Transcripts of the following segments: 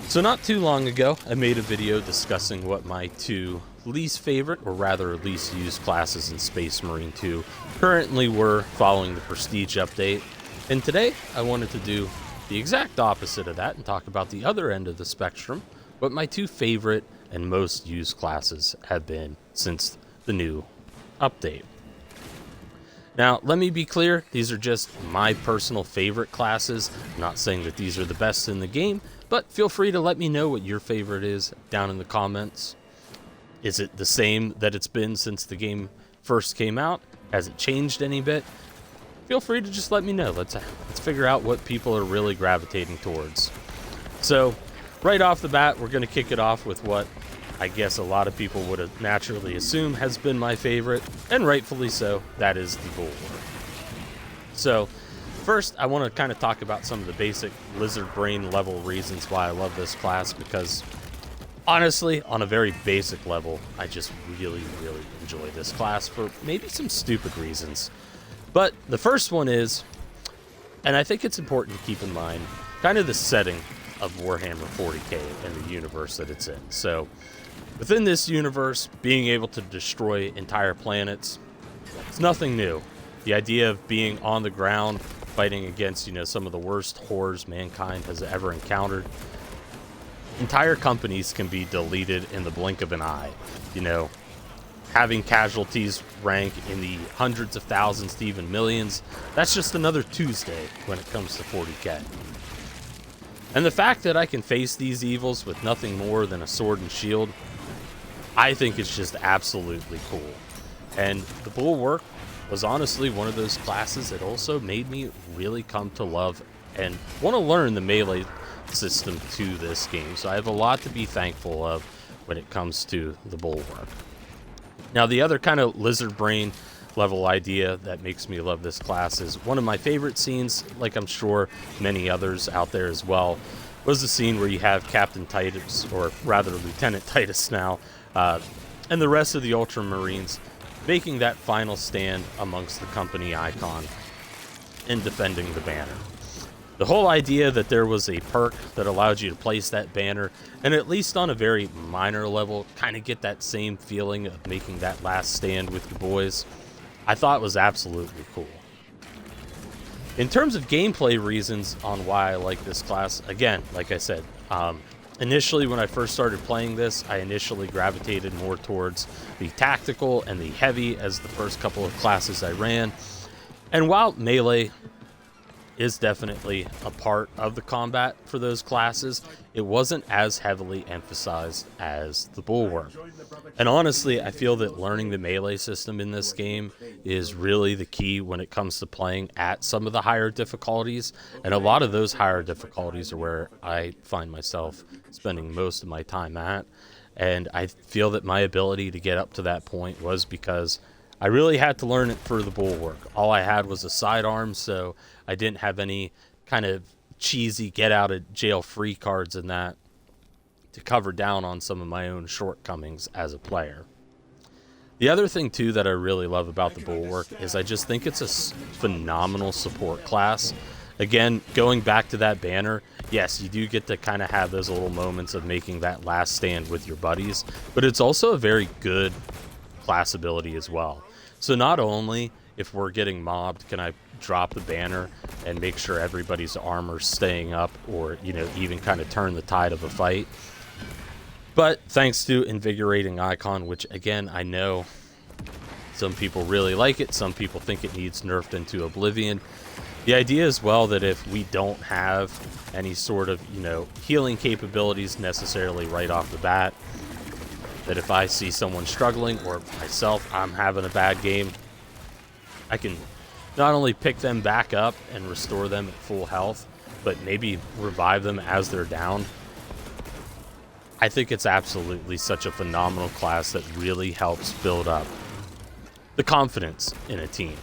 So not too long ago, I made a video discussing what my two least favorite, or rather least used classes in Space Marine 2 currently were following the Prestige update. And today, I wanted to do the exact opposite of that and talk about the other end of the spectrum, what my two favorite and most used classes have been since the new update. Now, let me be clear, these are just my personal favorite classes. I'm not saying that these are the best in the game, but feel free to let me know what your favorite is down in the comments. Is it the same that it's been since the game first came out? Has it changed any bit? Feel free to just let me know. Let's figure out what people are really gravitating towards. So, right off the bat, we're going to kick it off with what I guess a lot of people would have naturally assumed has been my favorite, and rightfully so, that is the Bullwork. So, first, I want to kind of talk about some of the basic lizard brain level reasons why I love this class, because honestly, on a very basic level, I just really enjoy this class for maybe some stupid reasons. But the first one is, and I think it's important to keep in mind, kind of the setting of Warhammer 40k and the universe that it's in. So, within this universe, being able to destroy entire planets, it's nothing new. The idea of being on the ground, fighting against, some of the worst horrors mankind has ever encountered. Entire companies can be deleted in the blink of an eye. Having casualties rank in the hundreds of thousands to even millions, that's just another Tuesday when it comes to 40k. And the fact that I can face these evils with nothing more than a sword and shield, I think it's just absolutely cool. And the Bullwork was honestly one of those classes that also made me really come to love and want to learn the melee system to this game. So I have a lot to be thankful of when it comes to the Bullwork. Now, the other kind of lizard brain level idea that makes me love this class is one of my favorite scenes, like I'm sure many others out there as well, was the scene where you have Captain Titus, or rather Lieutenant Titus now, and the rest of the Ultramarines making that final stand amongst the company icon and defending the banner. The whole idea that there was a perk that allowed you to place that banner, and at least on a very minor level, kind of get that same feeling of making that last stand with your boys, I thought was absolutely cool. In terms of gameplay reasons on why I like this class, again, like I said, initially when I first started playing this, I initially gravitated more towards the tactical and the heavy as the first couple of classes I ran. And while melee is definitely a part of the combat for those classes, it wasn't as heavily emphasized as the Bullwork. And honestly, I feel that learning the melee system in this game is really the key when it comes to playing at some of the higher difficulties, and a lot of those higher difficulties are where I find myself spending most of my time at. And I feel that my ability to get up to that point was because I really had to learn it for the Bullwork. All I had was a sidearm, so I didn't have any kind of cheesy get out of jail free cards in that to cover down on some of my own shortcomings as a player. The other thing too that I really love about the Bullwork is I just think it's a phenomenal support class. Again, going back to that banner, yes, you do get to kind of have those little moments of making that last stand with your buddies, but it's also a very good class ability as well. So not only if we're getting mobbed can I drop the banner and make sure everybody's armor's staying up, or even kind of turn the tide of a fight, but thanks to Invigorating Icon, which again I know some people really like it, some people think it needs nerfed into oblivion. The idea as well that if we don't have any sort of healing capabilities necessarily right off the bat, that if I see someone struggling, or myself, I'm having a bad game, I can not only pick them back up and restore them at full health, but maybe revive them as they're down. I think it's absolutely such a phenomenal class that really helps build up the confidence in a team.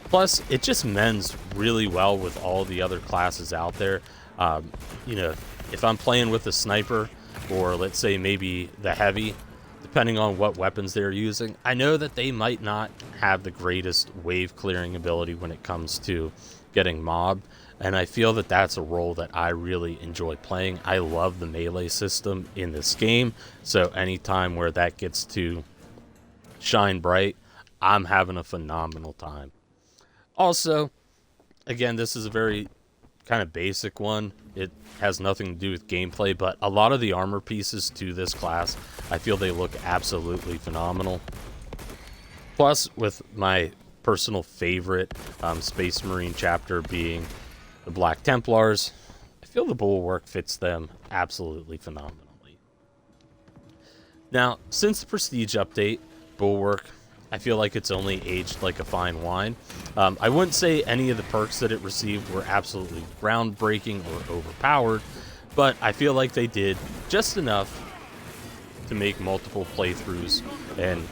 Plus, it just mends really well with all the other classes out there. If I'm playing with a sniper, or let's say maybe the heavy, depending on what weapons they're using, I know that they might not have the greatest wave clearing ability when it comes to getting mobbed. and I feel that that's a role that I really enjoy playing. I love the melee system in this game, so anytime where that gets to shine bright, I'm having a phenomenal time. Also, again, this is a very kind of basic one. It has nothing to do with gameplay, but a lot of the armor pieces to this class, I feel they look absolutely phenomenal. Plus, with my personal favorite Space Marine chapter being the Black Templars, I feel the Bullwork fits them absolutely phenomenally. Now, since the Prestige update, Bullwork, I feel like it's only aged like a fine wine. I wouldn't say any of the perks that it received were absolutely groundbreaking or overpowered, but I feel like they did just enough to make multiple playthroughs and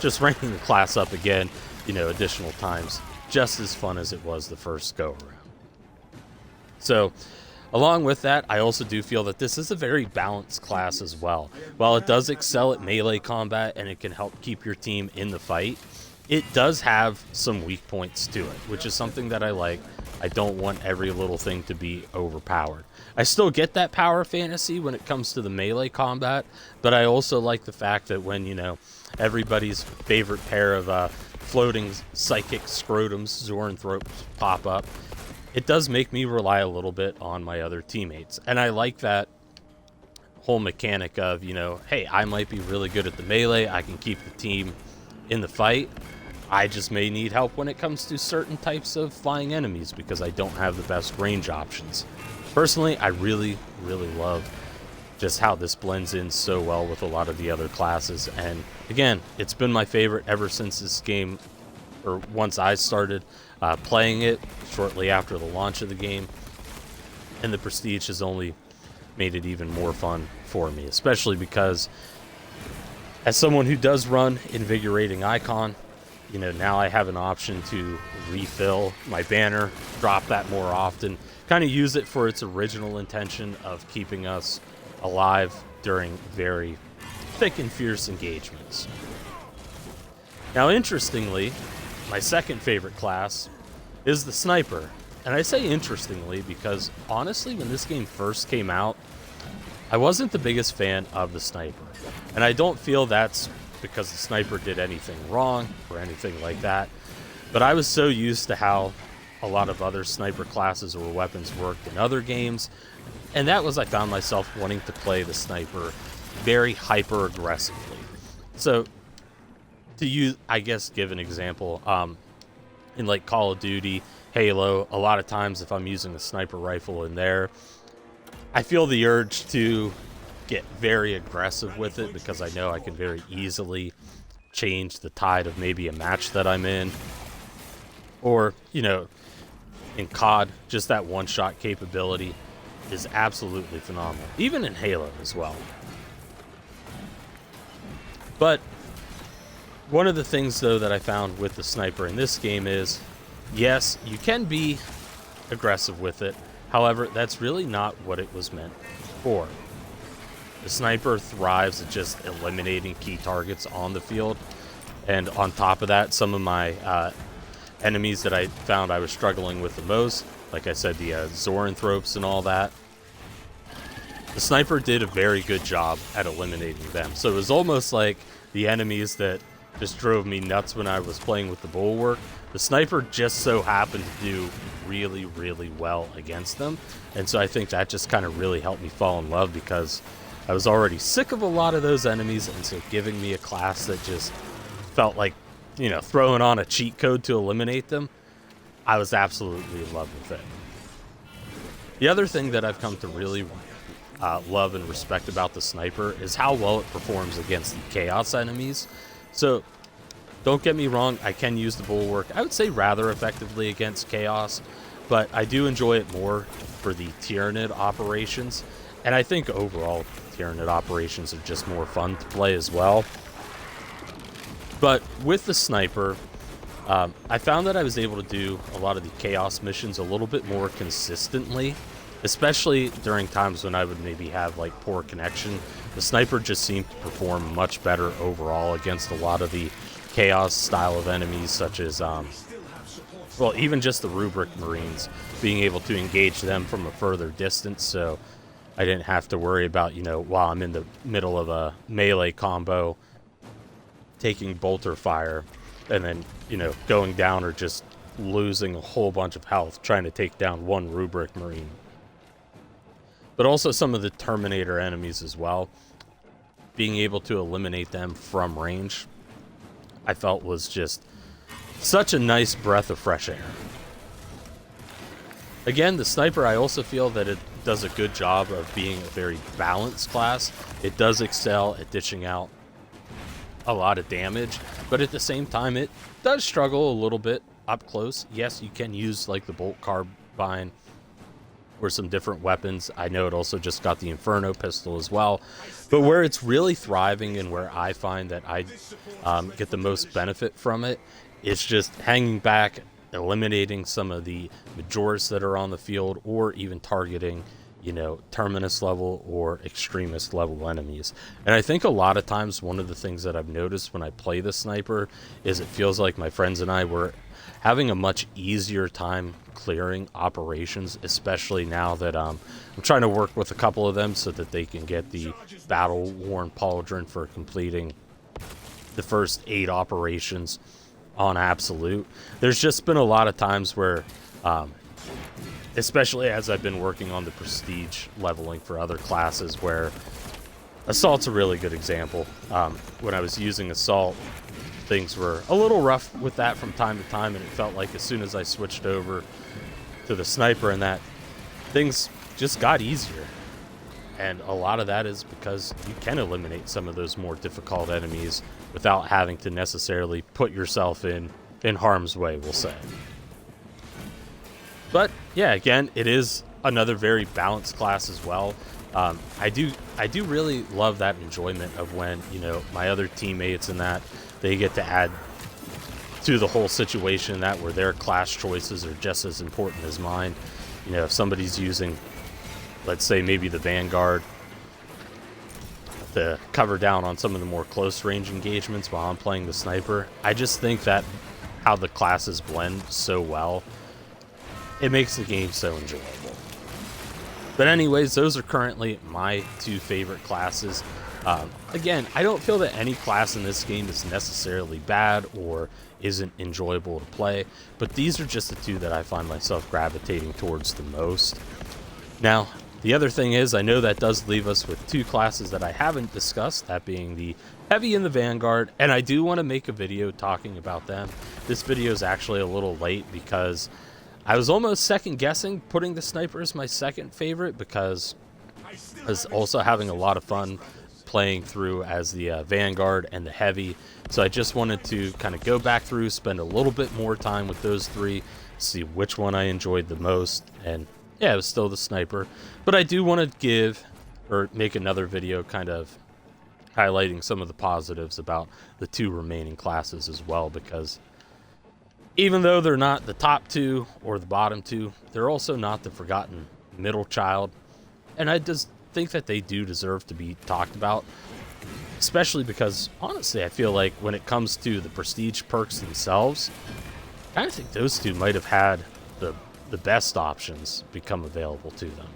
just ranking the class up again, additional times, just as fun as it was the first go around. So, along with that, I also do feel that this is a very balanced class as well. While it does excel at melee combat and it can help keep your team in the fight, it does have some weak points to it, which is something that I like. I don't want every little thing to be overpowered. I still get that power fantasy when it comes to the melee combat, but I also like the fact that when, everybody's favorite pair of floating psychic scrotums, Zoranthropes, pop up, it does make me rely a little bit on my other teammates. And I like that whole mechanic of, hey, I might be really good at the melee. I can keep the team in the fight. I just may need help when it comes to certain types of flying enemies because I don't have the best range options. Personally, I really, really love just how this blends in so well with a lot of the other classes. And again, it's been my favorite ever since this game, or once I started playing it shortly after the launch of the game. And the Prestige has only made it even more fun for me, especially because as someone who does run Invigorating Icon, now I have an option to refill my banner, drop that more often, kind of use it for its original intention of keeping us alive during very thick and fierce engagements. Now, interestingly, my second favorite class is the Sniper. And I say interestingly because, honestly, when this game first came out, I wasn't the biggest fan of the Sniper. And I don't feel that's because the Sniper did anything wrong or anything like that. But I was so used to how a lot of other Sniper classes or weapons worked in other games. And that was, I found myself wanting to play the Sniper very hyper-aggressively. So, to use, I guess, give an example, in like Call of Duty, Halo, a lot of times if I'm using a sniper rifle in there, I feel the urge to get very aggressive with it because I know I can very easily change the tide of maybe a match that I'm in. Or, in COD, just that one-shot capability is absolutely phenomenal. Even in Halo as well. But one of the things, though, that I found with the Sniper in this game is, yes, you can be aggressive with it. However, that's really not what it was meant for. The Sniper thrives at just eliminating key targets on the field. And on top of that, some of my enemies that I found I was struggling with the most, like I said, the Zoranthropes and all that, the Sniper did a very good job at eliminating them. So it was almost like the enemies that just drove me nuts when I was playing with the Bullwork, the Sniper just so happened to do really, really well against them. And so I think that just kind of really helped me fall in love because I was already sick of a lot of those enemies, and so giving me a class that just felt like, throwing on a cheat code to eliminate them, I was absolutely in love with it. The other thing that I've come to really love and respect about the Sniper is how well it performs against the Chaos enemies. So, don't get me wrong, I can use the Bullwork, I would say rather effectively against Chaos, but I do enjoy it more for the Tyranid operations, and I think overall Tyranid operations are just more fun to play as well. But with the Sniper, I found that I was able to do a lot of the Chaos missions a little bit more consistently, especially during times when I would maybe have like poor connection. The Sniper just seemed to perform much better overall against a lot of the Chaos style of enemies, such as well, even just the rubric Marines, being able to engage them from a further distance, so I didn't have to worry about, while I'm in the middle of a melee combo, taking bolter fire, and then, going down or just losing a whole bunch of health trying to take down one rubric Marine. But also some of the Terminator enemies as well. Being able to eliminate them from range, I felt was just such a nice breath of fresh air. Again, the sniper, I also feel that it does a good job of being a very balanced class. It does excel at dishing out a lot of damage, but at the same time, it does struggle a little bit up close. Yes, you can use like the bolt carbine or some different weapons. I know it also just got the Inferno pistol as well, but where it's really thriving and where I find that I get the most benefit from it is just hanging back, eliminating some of the Majoris that are on the field, or even targeting, Terminus level or Extremist level enemies. And I think a lot of times one of the things that I've noticed when I play the sniper is it feels like my friends and I were having a much easier time clearing operations, especially now that I'm trying to work with a couple of them so that they can get the battle-worn pauldron for completing the first 8 operations on Absolute. There's just been a lot of times where, especially as I've been working on the prestige leveling for other classes, where Assault's a really good example. When I was using Assault, things were a little rough with that from time to time, and it felt like as soon as I switched over to the sniper and that, things just got easier. And a lot of that is because you can eliminate some of those more difficult enemies without having to necessarily put yourself in harm's way, we'll say. But yeah, again, it is another very balanced class as well. I do really love that enjoyment of when, my other teammates and that, they get to add to the whole situation, that where their class choices are just as important as mine. If somebody's using, let's say, maybe the Vanguard to cover down on some of the more close range engagements while I'm playing the sniper, I just think that how the classes blend so well, it makes the game so enjoyable. But anyways, those are currently my 2 favorite classes. Again, I don't feel that any class in this game is necessarily bad or isn't enjoyable to play, but these are just the 2 that I find myself gravitating towards the most. Now, the other thing is, I know that does leave us with 2 classes that I haven't discussed, that being the Heavy and the Vanguard, and I do want to make a video talking about them. This video is actually a little late because I was almost second guessing putting the Sniper as my second favorite, because I was also having a lot of fun playing through as the Vanguard and the Heavy. So I just wanted to kind of go back through, spend a little bit more time with those 3, see which one I enjoyed the most, and yeah, it was still the Sniper. But I do want to give, or make another video kind of highlighting some of the positives about the 2 remaining classes as well, because even though they're not the top 2 or the bottom 2, they're also not the forgotten middle child. And I just think that they do deserve to be talked about, especially because, honestly, I feel like when it comes to the prestige perks themselves, I kind of think those 2 might have had the best options become available to them.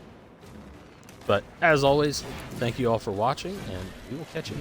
But as always, thank you all for watching, and we will catch you next time.